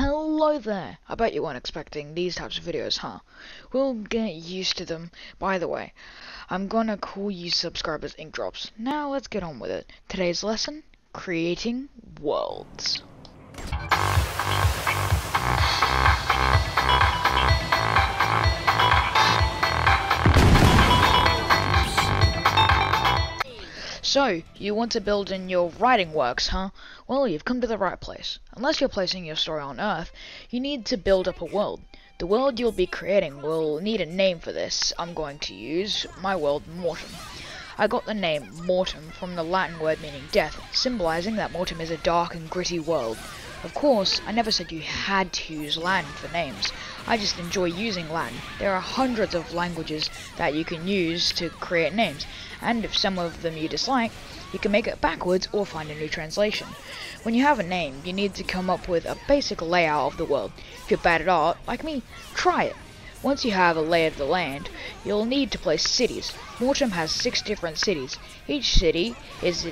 Hello there! I bet you weren't expecting these types of videos, huh? We'll get used to them. By the way, I'm gonna call you subscribers ink drops. Now let's get on with it. Today's lesson, creating worlds. So, you want to build in your writing works, huh? Well, you've come to the right place. Unless you're placing your story on Earth, you need to build up a world. The world you'll be creating will need a name for this. I'm going to use my world, Mortem. I got the name Mortem from the Latin word meaning death, symbolizing that Mortem is a dark and gritty world. Of course, I never said you had to use Latin for names. I just enjoy using Latin. There are hundreds of languages that you can use to create names, and if some of them you dislike, you can make it backwards or find a new translation. When you have a name, you need to come up with a basic layout of the world. If you're bad at art, like me, try it. Once you have a lay of the land, you'll need to place cities. Mortem has 6 different cities. Each city is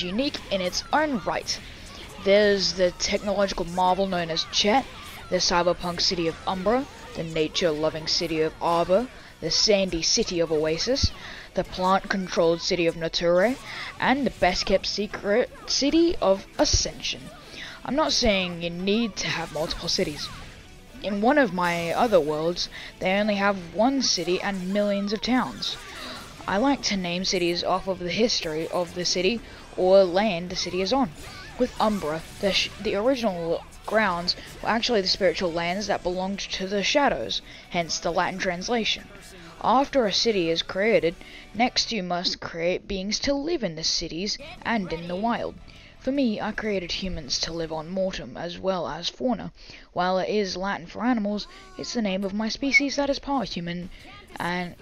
unique in its own right. There's the technological marvel known as Chet, the cyberpunk city of Umbra, the nature-loving city of Arbor, the sandy city of Oasis, the plant-controlled city of Nature, and the best-kept secret city of Ascension. I'm not saying you need to have multiple cities. In one of my other worlds, they only have 1 city and millions of towns. I like to name cities off of the history of the city or land the city is on. With Umbra, the original grounds were actually the spiritual lands that belonged to the shadows, hence the Latin translation. After a city is created, next you must create beings to live in the cities and in the wild. For me, I created humans to live on Mortem as well as fauna. While it is Latin for animals, it's the name of my species that is part human and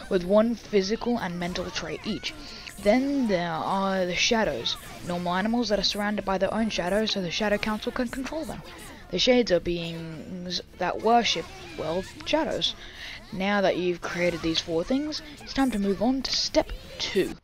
with 1 physical and mental trait each. Then there are the shadows, normal animals that are surrounded by their own shadows so the Shadow Council can control them. The shades are beings that worship, well, shadows. Now that you've created these 4 things, it's time to move on to step 2.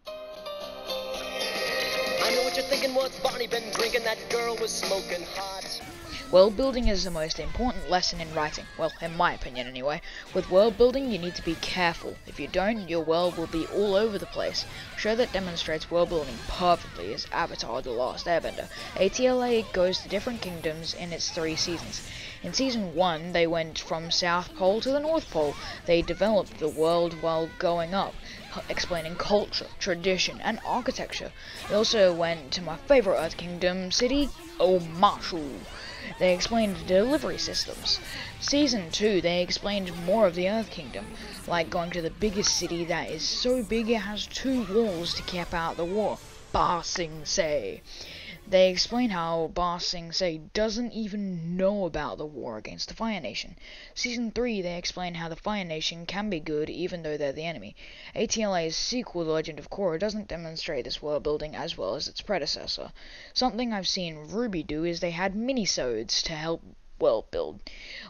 I know what you're thinking, what's Barney been drinking? That girl was smoking hot. World building is the most important lesson in writing, well, in my opinion anyway. With world building, you need to be careful. If you don't, your world will be all over the place. A show that demonstrates world building perfectly is Avatar: The Last Airbender. ATLA goes to different kingdoms in its 3 seasons. In season 1, they went from South Pole to the North Pole. They developed the world while going up, explaining culture, tradition, and architecture. They also went to my favorite Earth Kingdom city, Omashu. They explained delivery systems. Season 2, they explained more of the Earth Kingdom, like going to the biggest city that is so big it has 2 walls to keep out the war, Ba Sing Se. They explain how Ba Sing Se doesn't even know about the war against the Fire Nation. Season 3, they explain how the Fire Nation can be good even though they're the enemy. ATLA's sequel, The Legend of Korra, doesn't demonstrate this world building as well as its predecessor. Something I've seen Ruby do is they had minisodes to help world build.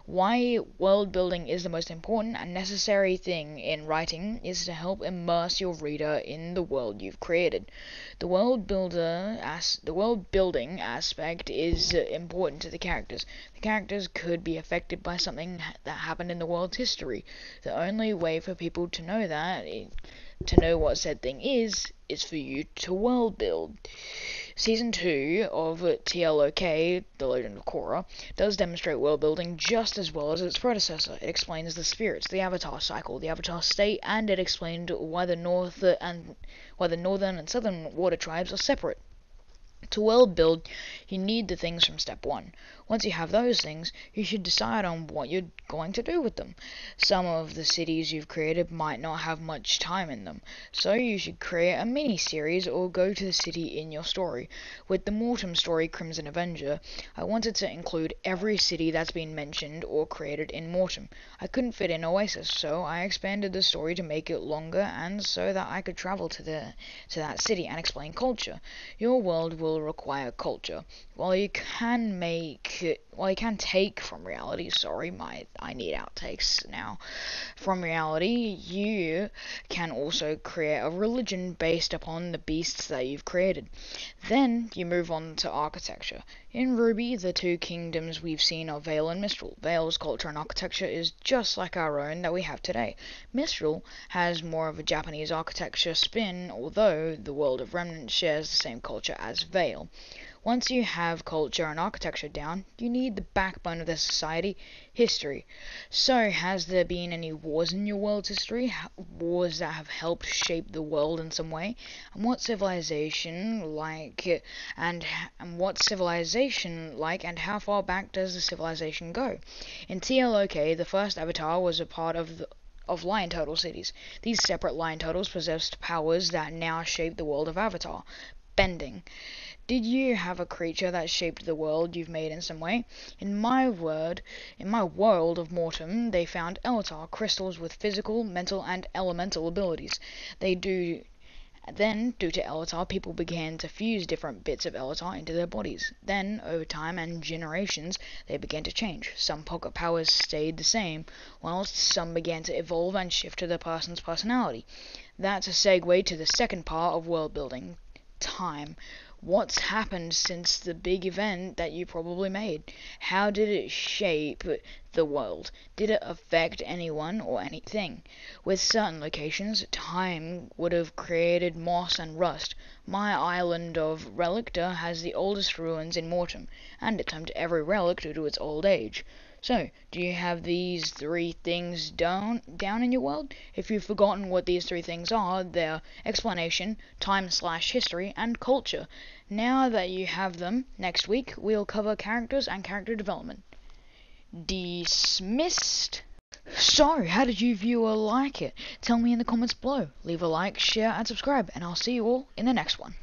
Why world building is the most important and necessary thing in writing is to help immerse your reader in the world you've created. The world building aspect is important to the characters. The characters could be affected by something that happened in the world's history. The only way for people to know to know what said thing is for you to world build. Season 2 of TLOK, The Legend of Korra, does demonstrate world building just as well as its predecessor. It explains the spirits, the avatar cycle, the avatar state, and it explained why the northern and southern water tribes are separate. To world build, you need the things from step 1. Once you have those things, you should decide on what you're going to do with them. Some of the cities you've created might not have much time in them, so you should create a mini-series or go to the city in your story. With the Mortem story, Crimson Avenger, I wanted to include every city that's been mentioned or created in Mortem. I couldn't fit in Oasis, so I expanded the story to make it longer and so that I could travel to that city and explain culture. Your world will will require culture. While you can take from reality, I need outtakes now. From reality, you can also create a religion based upon the beasts that you've created. Then you move on to architecture. In Ruby, the two kingdoms we've seen are Vale and Mistral. Vale's culture and architecture is just like our own that we have today. Mistral has more of a Japanese architecture spin, although the world of Remnant shares the same culture as Vale. Once you have culture and architecture down, you need the backbone of the society, history. So, has there been any wars in your world's history? Wars that have helped shape the world in some way? And what civilization like, and how far back does the civilization go? In TLOK, the first avatar was a part of lion turtle cities. These separate lion turtles possessed powers that now shape the world of Avatar. Bending. Did you have a creature that shaped the world you've made in some way? In my world of Mortem, they found Elatar, crystals with physical, mental, and elemental abilities. Due to Elatar, people began to fuse different bits of Elatar into their bodies. Then, over time and generations, they began to change. Some pocket powers stayed the same, whilst some began to evolve and shift to the person's personality. That's a segue to the second part of world building. Time. What's happened since the big event that you probably made? How did it shape the world? Did it affect anyone or anything? With certain locations, time would have created moss and rust. My island of Relicta has the oldest ruins in Mortem, and it's home to every relic due to its old age. So, do you have these three things down in your world? If you've forgotten what these three things are, they're explanation, time/history, and culture. Now that you have them, next week we'll cover characters and character development. Dismissed. So, how did you viewer like it? Tell me in the comments below. Leave a like, share, and subscribe, and I'll see you all in the next one.